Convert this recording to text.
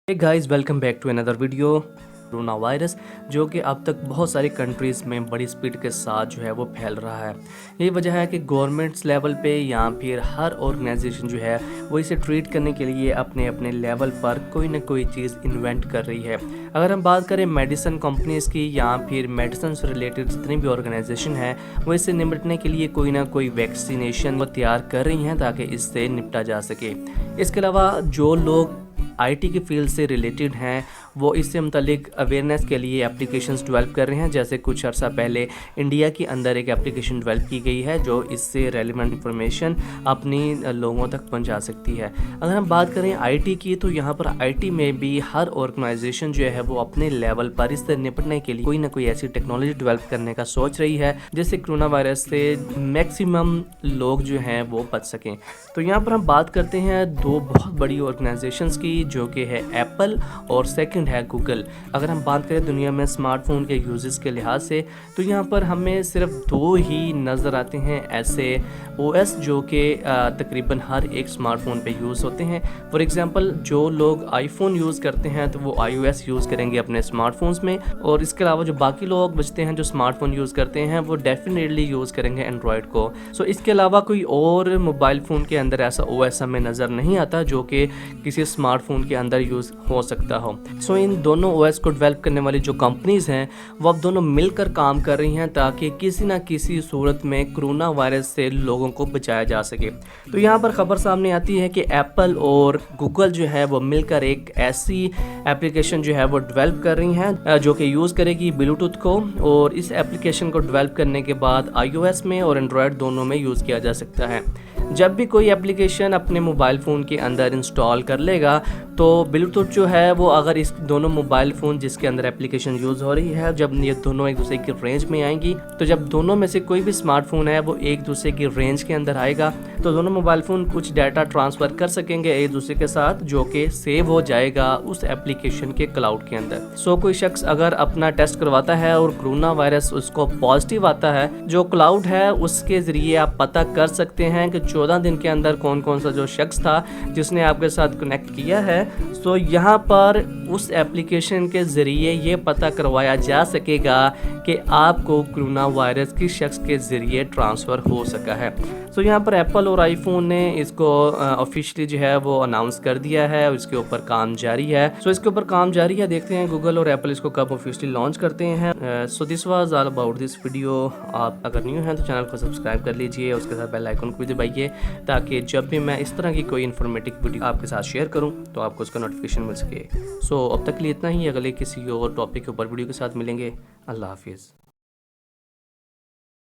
Hey guys, welcome back to another video. Corona virus जो कि अब तक बहुत सारी कंट्रीज़ में बड़ी स्पीड के साथ जो है वो फैल रहा है। यही वजह है कि गवर्नमेंट्स लेवल पे या फिर हर ऑर्गेनाइजेशन जो है वो इसे ट्रीट करने के लिए अपने अपने लेवल पर कोई ना कोई चीज़ इन्वेंट कर रही है। अगर हम बात करें मेडिसिन कंपनीज़ की या फिर मेडिसिन से रिलेटेड जितनी भी ऑर्गेनाइजेशन है वो इससे निपटने के लिए कोई ना कोई वैक्सीनेशन वो तैयार कर रही हैं ताकि इससे निपटा जा सके। इसके अलावा जो लोग आईटी की फील्ड से रिलेटेड हैं वो इससे मुतालिक अवेयरनेस के लिए एप्लीकेशंस डेवलप कर रहे हैं। जैसे कुछ अर्सा पहले इंडिया के अंदर एक एप्लीकेशन डेवलप की गई है जो इससे रेलिवेंट इंफॉर्मेशन अपनी लोगों तक पहुंचा सकती है। अगर हम बात करें आईटी की तो यहाँ पर आईटी में भी हर ऑर्गेनाइजेशन जो है वो अपने लेवल पर इससे निपटने के लिए कोई ना कोई ऐसी टेक्नोलॉजी डेवलप करने का सोच रही है जिससे कोरोना वायरस से मैक्सिमम लोग जो हैं वो बच सकें। तो यहाँ पर हम बात करते हैं दो बहुत बड़ी ऑर्गेनाइजेशंस की जो कि है एप्पल और सेकंड है गूगल। अगर हम बात करें दुनिया में स्मार्टफोन के यूजेस के लिहाज से तो यहाँ पर हमें सिर्फ दो ही नज़र आते हैं ऐसे ओएस जो कि तकरीबन हर एक स्मार्टफोन पे यूज़ होते हैं। फॉर एग्जांपल जो लोग आईफोन यूज़ करते हैं तो वो iOS यूज़ करेंगे अपने स्मार्टफोन्स में, और इसके अलावा जो बाकी लोग बचते हैं जो स्मार्टफोन यूज़ करते हैं वो डेफिनेटली यूज़ करेंगे एंड्रॉयड को। सो इसके अलावा कोई और मोबाइल फ़ोन के अंदर ऐसा ओएस हमें नज़र नहीं आता जो कि किसी स्मार्टफोन के अंदर यूज़ हो सकता हो। सो इन दोनों ओएस को डेवलप करने वाली जो कंपनीज़ हैं वो अब दोनों मिलकर काम कर रही हैं ताकि किसी ना किसी सूरत में कोरोना वायरस से लोगों को बचाया जा सके। तो यहाँ पर खबर सामने आती है कि एप्पल और गूगल जो है वो मिलकर एक ऐसी एप्लीकेशन जो है वो डेवलप कर रही हैं जो कि यूज़ करेगी ब्लूटूथ को, और इस एप्लीकेशन को डेवलप करने के बाद iOS में और एंड्रॉयड दोनों में यूज़ किया जा सकता है। जब भी कोई एप्लीकेशन अपने मोबाइल फ़ोन के अंदर इंस्टॉल कर लेगा तो ब्लूटूथ जो है वो अगर इस दोनों मोबाइल फ़ोन जिसके अंदर एप्लीकेशन यूज़ हो रही है जब ये दोनों एक दूसरे की रेंज में आएंगी, तो जब दोनों में से कोई भी स्मार्टफोन है वो एक दूसरे की रेंज के अंदर आएगा तो दोनों मोबाइल फ़ोन कुछ डाटा ट्रांसफ़र कर सकेंगे एक दूसरे के साथ जो कि सेव हो जाएगा उस एप्लीकेशन के क्लाउड के अंदर। सो कोई शख्स अगर अपना टेस्ट करवाता है और कोरोना वायरस उसको पॉजिटिव आता है, जो क्लाउड है उसके ज़रिए आप पता कर सकते हैं कि 14 दिन के अंदर कौन कौन सा जो शख्स था जिसने आपके साथ कनेक्ट किया है। सो यहाँ पर उस एप्लीकेशन के ज़रिए ये पता करवाया जा सकेगा कि आपको कोरोना वायरस किस शख्स के ज़रिए ट्रांसफ़र हो सका है। सो यहाँ पर एप्पल और आईफोन ने इसको ऑफिशियली जो है वो अनाउंस कर दिया है और इसके ऊपर काम जारी है। सो इसके ऊपर काम जारी है, देखते हैं गूगल और एप्पल इसको कब ऑफिशियली लॉन्च करते हैं। So this was all about this video. आप अगर न्यू हैं तो चैनल को सब्सक्राइब कर लीजिए, उसके साथ बेल आइकन को भी दबाइए ताकि जब भी मैं इस तरह की कोई इन्फॉर्मेटिव वीडियो आपके साथ शेयर करूं तो आपको उसका नोटिफिकेशन मिल सके। सो अब तक के लिए इतना ही, अगले किसी और टॉपिक के ऊपर वीडियो के साथ मिलेंगे। अल्लाह हाफिज़।